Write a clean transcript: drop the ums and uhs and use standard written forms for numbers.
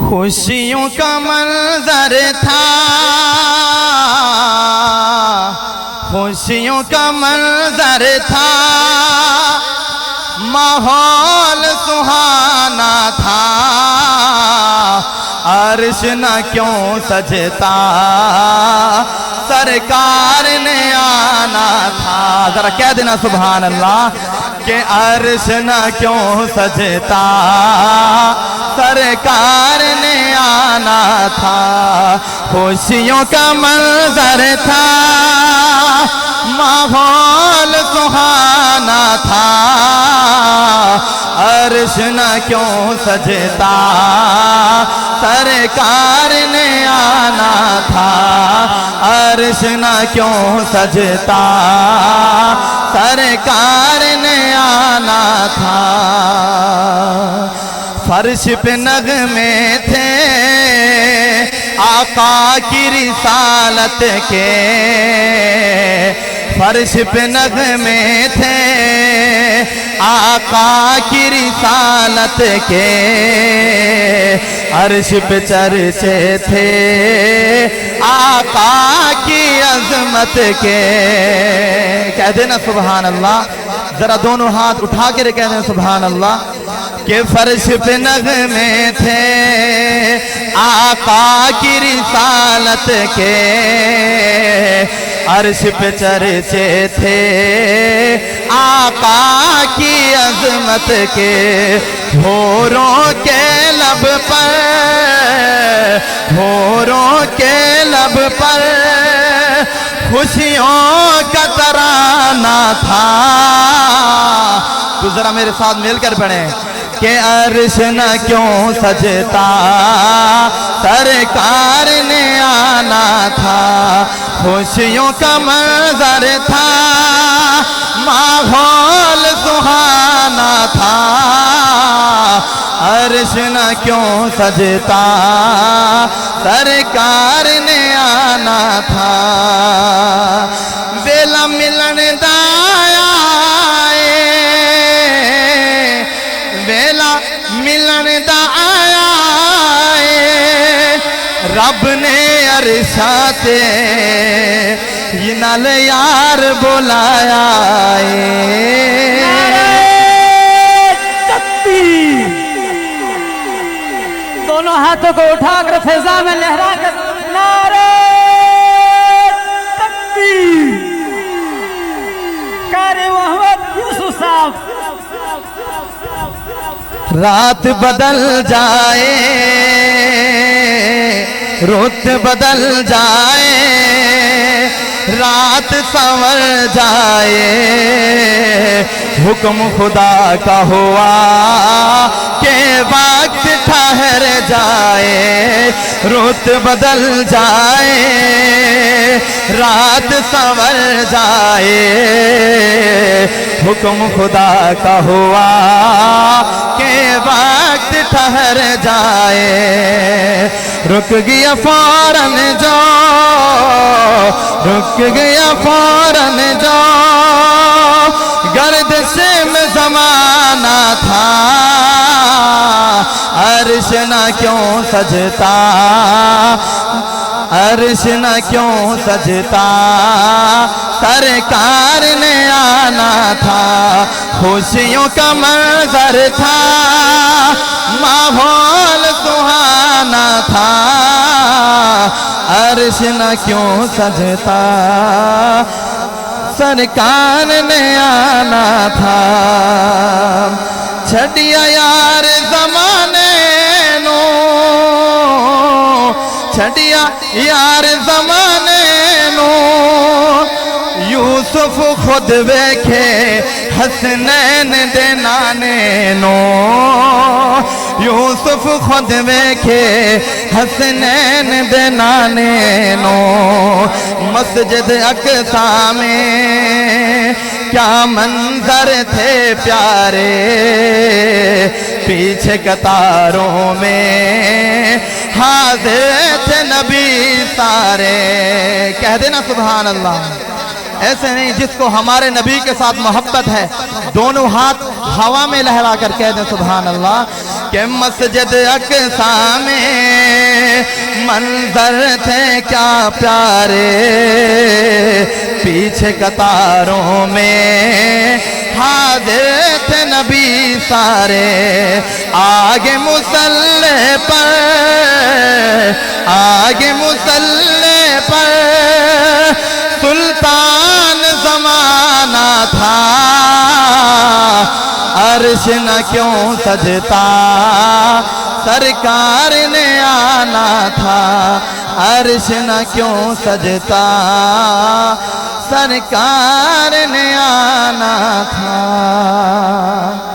خوشیوں کا منظر تھا، خوشیوں کا منظر تھا، ماحول سہانا تھا، عرش نہ کیوں سجتا، سرکار نے آنا تھا۔ ذرا کہہ دینا سبحان اللہ کہ عرش نہ کیوں سجتا، سرکار نے آنا تھا۔ خوشیوں کا منظر تھا، ماحول سہانا تھا، عرش نہ کیوں سجتا، سرکار نے آنا تھا، عرش نہ کیوں سجتا، سرکار نے آنا تھا۔ فرش پہ نغمے تھے آقا کی رسالت کے، فرش پہ نغمے تھے آقا کی رسالت کے، عرش پہ چرچے تھے آقا کی عظمت کے۔ کہہ دینا سبحان اللہ، ذرا دونوں ہاتھ اٹھا کے کہہ دینا سبحان اللہ کہ فرش پہ نغمے تھے آقا کی رسالت کے، عرش پہ چرچے تھے آقا کی عظمت کے۔ حوروں کے لب پر، حوروں کے لب پر خوشیوں کا ترانہ تھا۔ تو ذرا میرے ساتھ مل کر پڑھیں کہ عرش نہ کیوں سجتا، سرکار نے آنا تھا۔ خوشیوں کا منظر تھا، ماحول سہانا تھا، عرش نہ کیوں سجتا، سرکار نے آنا تھا۔ ویلا ملن دا آیا، ویلا ملن دا آیا، رب نے عرشاں تے یہ نال یار بلایا۔ دونوں ہاتھوں کو اٹھا کر فضا میں لہرا کر نعرہ تکبیر۔ قاری محمد یوسف صاحب۔ رات بدل جائے، رت بدل جائے، رات سنور جائے، حکم خدا کا ہوا کہ وقت ٹھہر جائے، رت بدل جائے، رات سنور جائے، حکم خدا کا ہوا کہ وقت ٹھہر جائے۔ رک گیا فوراً جو، رک گیا فوراً جو، گردش میں زمانہ تھا، عرش نہ کیوں سجتا، عرش نہ کیوں سجتا، سرکار نے آنا تھا۔ خوشیوں کا منظر تھا، ماحول سہانا تھا، عرش نہ کیوں سجتا، سرکار نے آنا تھا۔ چھڈیا یار زمانے نو، چھڈیا یار زمانے نو، یوسف خود ویکھے حسنین دے نانے نو، یوسف خود ویکھے حسنین دے نانے نو۔ مسجد اقصیٰ میں کیا منظر تھے پیارے، پیچھے قطاروں میں حاضر تھے نبی سارے۔ کہہ دینا سبحان اللہ۔ ایسے نہیں جس کو ہمارے نبی کے ساتھ محبت ہے دونوں ہاتھ ہوا میں لہرا کر کہہ دیں سبحان اللہ کہ مسجد اقصی میں منظر تھے کیا پیارے پیچھے قطاروں میں حاضر تھے نبی سارے آگے مصلی پر سلطان زمانہ تھا عرش نہ کیوں سجتا سرکار نے آنا تھا عرش نہ کیوں سجتا سرکار نے آنا تھا